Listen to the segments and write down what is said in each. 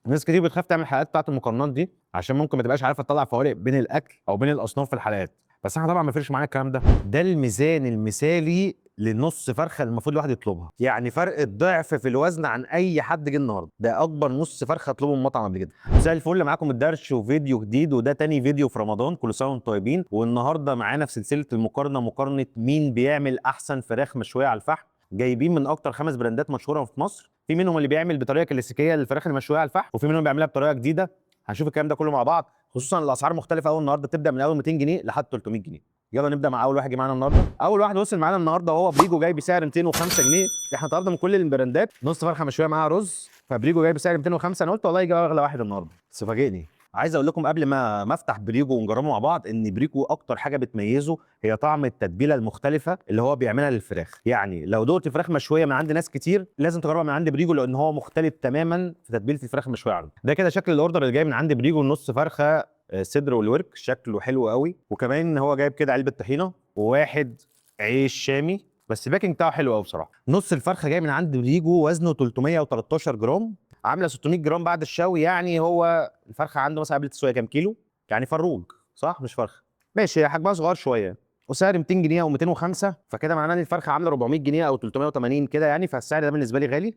ناس كتير بتخاف تعمل الحلقات بتاعت المقارنات دي عشان ممكن ما تبقاش عارفه تطلع فوارق بين الاكل او بين الاصناف في الحلقات، بس احنا طبعا ما فيش معانا الكلام ده الميزان المثالي لنص فرخه المفروض الواحد يطلبها، يعني فرق الضعف في الوزن عن اي حد جه النهارده، ده اكبر نص فرخه اطلبه من مطعم قبل كده. مساء الفل، معاكم الدرش وفيديو جديد، وده تاني فيديو في رمضان، كل سنه وانتم طيبين. والنهارده معانا في سلسله المقارنه مقارنه مين بيعمل احسن فراخ مشويه على الفحم. جايبين من اكتر 5 براندات مشهوره في مصر، في منهم اللي بيعمل بطريقه كلاسيكيه الفراخ المشويه على الفحم، وفي منهم بيعملها بطريقه جديده. هنشوف الكلام ده كله مع بعض، خصوصا الاسعار مختلفه قوي النهارده، بتبدا من اول 200 جنيه لحد 300 جنيه. يلا نبدا مع اول واحد جه معانا النهارده. اول واحد وصل معانا النهارده وهو بريجو، جاي بسعر 205 جنيه. احنا طلبنا من كل البراندات نص فرخه مشويه معاها رز، فبريجو جاي بسعر 205. انا قلت والله يجي اغلى واحد النهارده، بس فاجئني. عايز اقول لكم قبل ما افتح بريجو ونجربه مع بعض ان بريجو اكتر حاجه بتميزه هي طعم التتبيله المختلفه اللي هو بيعملها للفراخ. يعني لو دقت فراخ مشويه من عند ناس كتير لازم تجربها من عند بريجو، لان هو مختلف تماما في تتبيله الفراخ المشويه عنده. ده كده شكل الاوردر اللي جاي من عند بريجو، النص فرخه صدر والورك، شكله حلو قوي. وكمان هو جايب كده علبه طحينه وواحد عيش شامي، بس الباكينج بتاعه حلو قوي بصراحه. نص الفرخه جاي من عند بريجو، وزنه 313 جرام، عامله 600 جرام بعد الشوي. يعني هو الفرخه عنده مثلا قبل التسويه كام كيلو؟ يعني فروج صح مش فرخه، ماشي، هي حجمها صغير شويه، وسعر 200 جنيه او 205، فكده معناه ان الفرخه عامله 400 جنيه او 380 كده يعني، فالسعر ده بالنسبه لي غالي.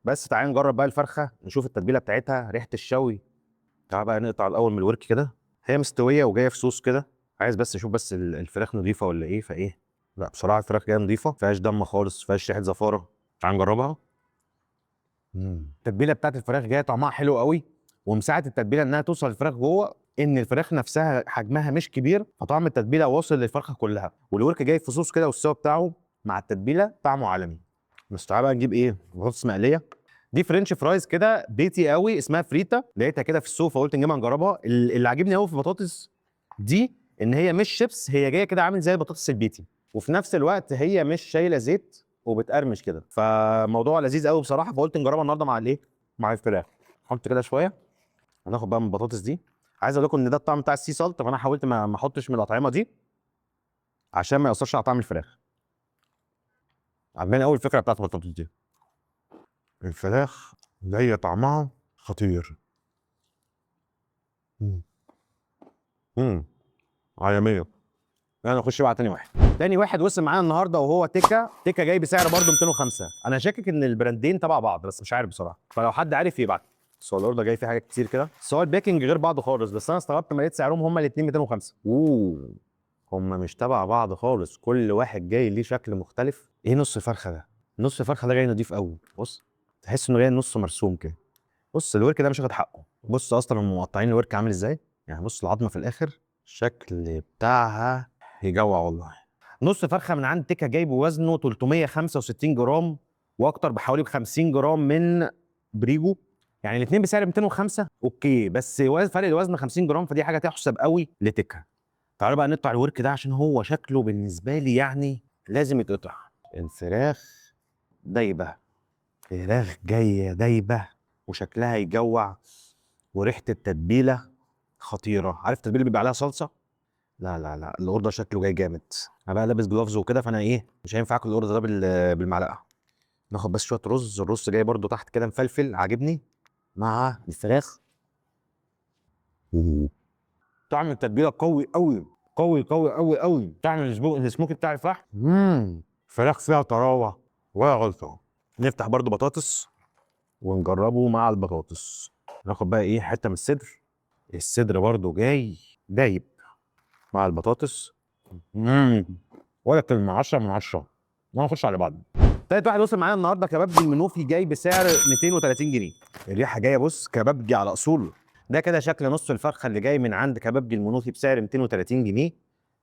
بس تعالى نجرب بقى الفرخه، نشوف التتبيله بتاعتها، ريحه الشوي. تعالى بقى نقطع الاول من الورك كده، هي مستويه وجايه في صوص كده. عايز بس اشوف بس الفراخ نظيفه ولا ايه، فايه. لا بصراحه الفراخ جايه نظيفه، فيهاش دم خالص، فيهاش ريحه زفاره. تعال نجربها. التتبيله بتاعت الفراخ جايه طعمها حلو قوي، ومساعد التتبيله انها توصل للفراخ جوه، ان الفراخ نفسها حجمها مش كبير، فطعم التتبيله واصل للفرخه كلها. والورك جاي في صوص كده، والسوا بتاعه مع التتبيله طعمه عالمي. بس تعالى بقى نجيب ايه، بطاطس مقليه. دي فرنش فرايز كده بيتي قوي، اسمها فريتا، لقيتها كده في السوق فقلت نجيبها نجربها. اللي عاجبني قوي في البطاطس دي ان هي مش شيبس، هي جايه كده عامل زي البطاطس البيتي، وفي نفس الوقت هي مش شايله زيت وبتقرمش كده، فموضوع لذيذ قوي بصراحه. فقلت نجربها النهارده مع الايه، مع الفراخ. حط كده شويه، هناخد بقى من البطاطس دي. عايز اقول لكم ان ده الطعم بتاع السي سالت، فانا حاولت ما احطش من الاطعمه دي عشان ما ياثرش على طعم الفراخ. عجباني قوي الفكره بتاعت البطاطس دي، الفراخ جايه طعمها خطير. امم عالميه. انا نخش بقى على تاني واحد. تاني واحد وصل معانا النهارده وهو تيكا جاي بسعر برده 205. انا شاكك ان البراندين تبع بعض بس مش عارف بصراحه، فلو حد عارف يبعت. بس هو الاوردر جاي فيه حاجات كتير كده، بس هو الباكنج غير بعض خالص، بس انا استغربت لما لقيت سعرهم هما الاثنين 205. هما مش تبع بعض خالص، كل واحد جاي ليه شكل مختلف. ايه نص الفرخه ده؟ نص الفرخه ده جاي نضيف قوي، بص، تحس انه جاي نص مرسوم كده. بص الورك ده مش واخد حقه، بص اصلا هم مقطعين الورك عامل ازاي، يعني بص العظمه في الاخر، الشكل بتاعها يجوع والله. نص فرخه من عند تيكا جايبه وزنه 365 جرام واكتر بحوالي ب 50 جرام من بريجو. يعني الاثنين بسعر 205 اوكي، بس فرق الوزن 50 جرام، فدي حاجه تحسب قوي لتيكا. تعالوا بقى نقطع الورك ده عشان هو شكله بالنسبه لي يعني لازم يتقطع. الفراخ دايبه، فراخ جايه دايبه وشكلها يجوع، وريحه التتبيله خطيره. عارف التتبيله اللي بيبقى عليها صلصه؟ لا لا لا، الاوردر شكله جاي جامد. انا بقى لابس جلافز وكده، فانا ايه مش هينفع اكل الاوردر ده بالمعلقه. ناخد بس شويه رز، الرز جاي برده تحت كده مفلفل عاجبني مع الفراخ. طعم التتبيله قوي قوي، قوي قوي قوي قوي. طعم السموكي بتاع الفحم. فراخ فيها طراوه ولا غلطه. نفتح برده بطاطس ونجربه مع البطاطس. ناخد بقى ايه حته من الصدر، الصدر برده جاي دايب مع البطاطس. امم ولا كلمه، 10 من 10. نخش على بعض. تالت واحد وصل معانا النهارده كبابجي المنوفي، جاي بسعر 230 جنيه. الريحه جايه، بص كبابجي على اصوله. ده كده شكل نص الفرخه اللي جاي من عند كبابجي المنوفي بسعر 230 جنيه.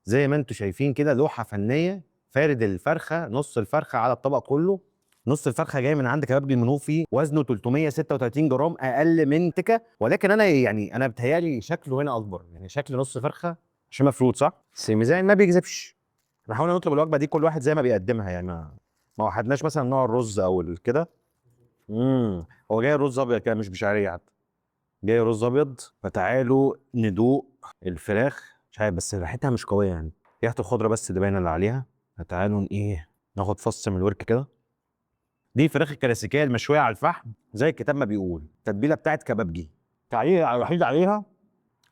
زي ما انتم شايفين كده لوحه فنيه، فارد الفرخه، نص الفرخه على الطبق كله. نص الفرخه جاي من عند كبابجي المنوفي، وزنه 336 جرام، اقل من تكه، ولكن انا يعني انا بتهيالي شكله هنا اكبر، يعني شكل نص فرخه عشان مفروض صح، بس الميزان ما بيكذبش. احنا حاولنا نطلب الوجبه دي كل واحد زي ما بيقدمها، يعني ما وحدناش مثلا نوع الرز او كده. هو جاي رز ابيض كده مش بشعريه حتى، جاي رز ابيض. فتعالوا ندوق الفراخ، مش عارف بس ريحتها مش قويه يعني، ريحه الخضره بس اللي باينه اللي عليها. فتعالوا ايه، ناخد فص من الورك كده. دي الفراخ الكلاسيكيه المشويه على الفحم زي الكتاب ما بيقول، التتبيله بتاعت كبابجي. تعليق الوحيد عليها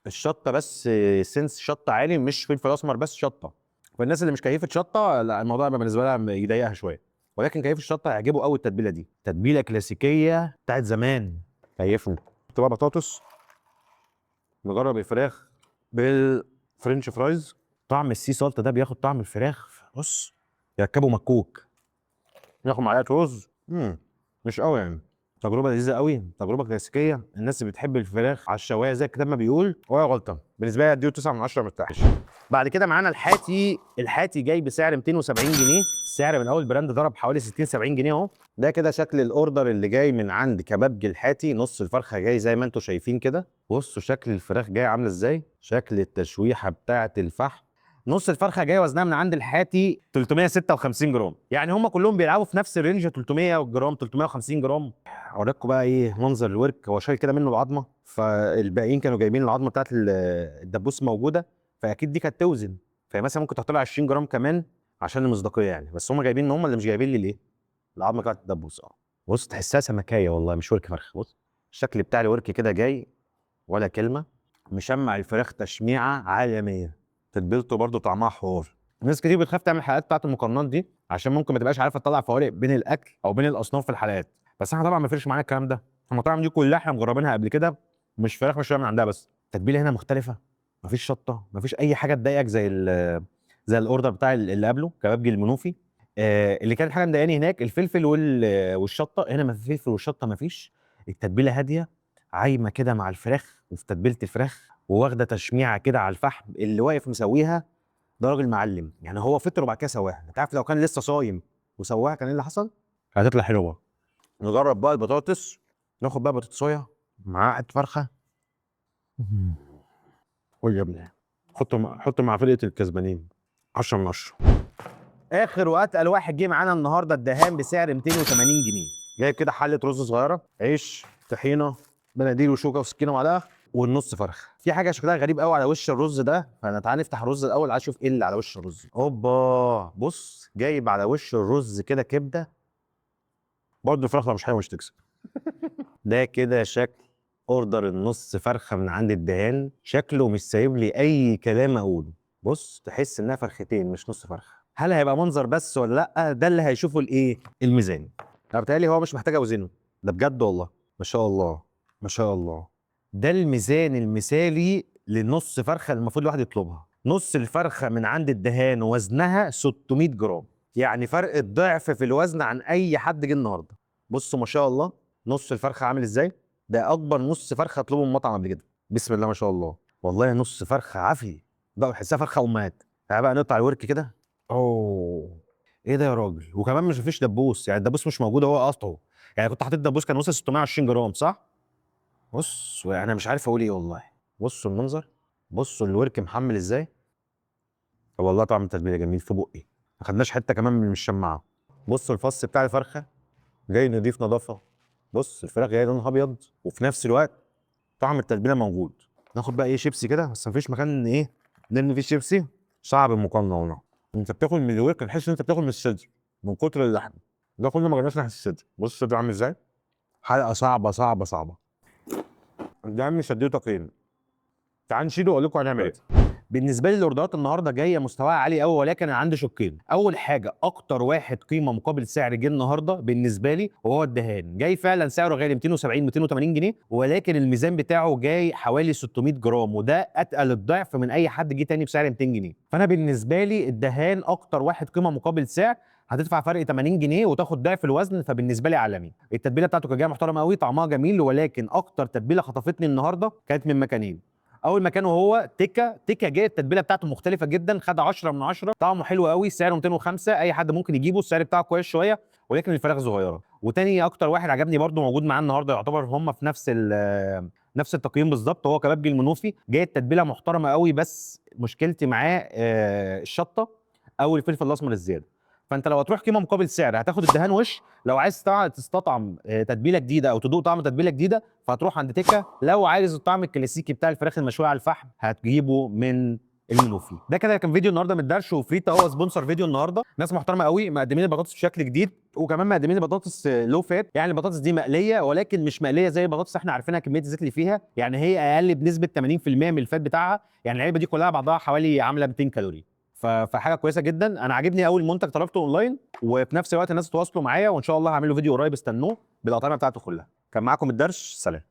الشطه بس، سنس شطه عالي، مش فلفل اسمر بس شطه. فالناس اللي مش كيفه شطه لا، الموضوع يبقى بالنسبه لها يضايقها شويه، ولكن كيف الشطه هيعجبه قوي التتبيله دي، تتبيله كلاسيكيه بتاعت زمان. كيفني. تبقى بطاطس، نجرب الفراخ بالفرنش فرايز. طعم السي سالت ده بياخد طعم الفراخ، بص يركبه مكوك، ناخد معلقه رز. مش قوي يعني، تجربه لذيذه قوي، تجربه كلاسيكيه. الناس اللي بتحب الفراخ على الشوايه زي الكتاب ما بيقول ولا غلطه، بالنسبه لي اديله 9 من 10 مرتاحش. بعد كده معانا الحاتي. الحاتي جاي بسعر 270 جنيه، السعر من اول براند ضرب حوالي 60 70 جنيه اهو. ده كده شكل الاوردر اللي جاي من عند كبابجي الحاتي. نص الفرخه جاي زي ما انتم شايفين كده، بصوا شكل الفراخ جاي عامله ازاي، شكل التشويحه بتاعه الفحم. نص الفرخه جايه وزنها من عند الحاتي 356 جرام، يعني هم كلهم بيلعبوا في نفس الرينج، 300 جرام 350 جرام. اوريكم بقى ايه منظر الورك، هو شايل كده منه العظمه، فالباقيين كانوا جايبين العظمه بتاعت الدبوس موجوده، فاكيد دي كانت توزن، فمثلا ممكن تحط لها 20 جرام كمان عشان المصداقيه يعني، بس هم جايبين ان هم اللي مش جايبين لي ليه العظمه بتاعت الدبوس. بص تحسها سمكيه والله مش ورك فرخه. بص الشكل بتاع الورك كده جاي ولا كلمه، مشمع الفراخ تشميعه عالميه، تتبيلته برده طعمها حوار. ناس كتير بتخاف تعمل حلقات بتاعت المقارنات دي عشان ممكن ما تبقاش عارفه تطلع فوارق بين الاكل او بين الاصناف في الحلقات، بس احنا طبعا ما يفرقش معانا الكلام ده، المطاعم دي كلها احنا مجربينها قبل كده، مش فراخ مش من عندها، بس التتبيله هنا مختلفه، مفيش شطه، مفيش اي حاجه تضايقك زي الاوردر بتاع اللي قبله كبابجي المنوفي. اللي كانت حاجه مضايقاني هناك الفلفل والشطه، هنا ما في فلفل والشطه ما فيش، التتبيله هاديه عايمه كده مع الفراخ وفي تتبيله الفراخ، وواخده تشميعه كده على الفحم، اللي واقف مسويها ده راجل معلم، يعني هو فطر وبعد كده سواها. انت عارف لو كان لسه صايم وسواها كان ايه اللي حصل؟ هتطلع حلوه. نجرب بقى البطاطس، ناخد بقى بطاطسايه مع قد فرخه. قول يا ابني، حط مع فرقه الكسبانين 10 من 10. اخر واتقل واحد جه معانا النهارده الدهان بسعر 280 جنيه، جايب كده حله رز صغيره، عيش، طحينه، مناديل وشوكه وسكينه ومعلقه، والنص فرخه. في حاجه شكلها غريب قوي على وش الرز ده، فانا تعالى نفتح الرز الاول عايز اشوف ايه اللي على وش الرز. اوبا بص جايب على وش الرز كده كبده، برضه الفرخه مش حلوه مش تكسب. ده كده شكل اوردر النص فرخه من عند الدهان، شكله مش سايب لي اي كلام اقوله. بص تحس انها فرختين مش نص فرخه. هل هيبقى منظر بس ولا لا؟ ده اللي هيشوفه الايه الميزان. انا بتهيألي هو مش محتاج اوزنه، ده بجد والله ما شاء الله ما شاء الله. ده الميزان المثالي لنص فرخه المفروض الواحد يطلبها. نص الفرخه من عند الدهان وزنها 600 جرام، يعني فرق الضعف في الوزن عن اي حد جه النهارده. بصوا ما شاء الله نص الفرخه عامل ازاي، ده اكبر نص فرخه اطلبه من مطعم قبل كده، بسم الله ما شاء الله. والله نص فرخه عافيه بقى، بحسها فرخه امهات. تعالى بقى نقطع الورك كده. اوه ايه ده يا راجل، وكمان مش مفيش دبوس، يعني الدبوس مش موجود، هو قطعه، يعني كنت حاطط دبوس كان وصل 620 جرام صح. بص انا مش عارف اقول ايه والله. بصوا المنظر، بصوا الورك محمل ازاي. والله طعم التتبيله جميل في بقي، ما خدناش حته كمان من الشماعه. بصوا الفص بتاع الفرخه جاي نضيف نظافه، بص الفراخ جايه لونها ابيض وفي نفس الوقت طعم التتبيله موجود. ناخد بقى ايه شيبسي كده، بس مفيش مكان ايه نرمي فيه شيبسي، صعب المقارنه والله. انت بتاكل من الورك تحس ان انت بتاكل من الصدر من كتر اللحم، ده كل ما جربناش ناحيه الصدر. بص الصدر عامل ازاي، حلقه صعبه صعبه صعبه. ده عامل شديه تقييم، تعال نشيله واقول لكم هنعمل ايه. بالنسبه لي الاوردرات النهارده جايه مستواها عالي قوي، ولكن انا عندي شقين. اول حاجه اكتر واحد قيمه مقابل سعر جه النهارده بالنسبه لي وهو الدهان، جاي فعلا سعره غالي 270 280 جنيه، ولكن الميزان بتاعه جاي حوالي 600 جرام، وده اتقل الضعف من اي حد جه تاني بسعر 200 جنيه. فانا بالنسبه لي الدهان اكتر واحد قيمه مقابل سعر، هتدفع فرق 80 جنيه وتاخد ضعف الوزن، فبالنسبه لي عالمي. التتبيله بتاعته كانت جايه محترمه قوي، طعمها جميل، ولكن اكتر تتبيله خطفتني النهارده كانت من مكانين. اول مكان وهو تيكا. تيكا جاي التتبيله بتاعته مختلفه جدا، خد 10 من 10، طعمه حلو قوي، سعره 205، اي حد ممكن يجيبه، السعر بتاعه كويس شويه، ولكن الفراخ صغيره. وتاني اكتر واحد عجبني برده موجود معاه النهارده، يعتبر هم في نفس التقييم بالظبط، هو كبابجي المنوفي، جاي التتبيله محترمه قوي، بس مشكلتي معاه الشطه او الفلفل الاسمر الزياده. فانت لو هتروح قيمه مقابل سعر هتاخد الدهان وش، لو عايز تستطعم تتبيله جديده او تدوق طعم تتبيله جديده فهتروح عند تيكا، لو عايز الطعم الكلاسيكي بتاع الفراخ المشويه على الفحم هتجيبه من المنوفي. ده كده كان فيديو النهارده من الدرش، وفريتا هو سبونسر فيديو النهارده. ناس محترمه قوي، مقدمين البطاطس بشكل جديد، وكمان مقدمين البطاطس لو فات. يعني البطاطس دي مقليه، ولكن مش مقليه زي البطاطس احنا عارفينها كميه الزيت اللي فيها، يعني هي اقل بنسبه 80% من الفات بتاعها. يعني العلبه دي كلها بعضها حوالي عامله 200 كالوري. فحاجه كويسه جدا. انا عاجبني قوي المنتج، طلبته اونلاين، وفي نفس الوقت الناس تواصلوا معايا، وان شاء الله هعمل له فيديو قريب، استنوه بالاطعمه بتاعته كلها. كان معاكم الدرش، سلام.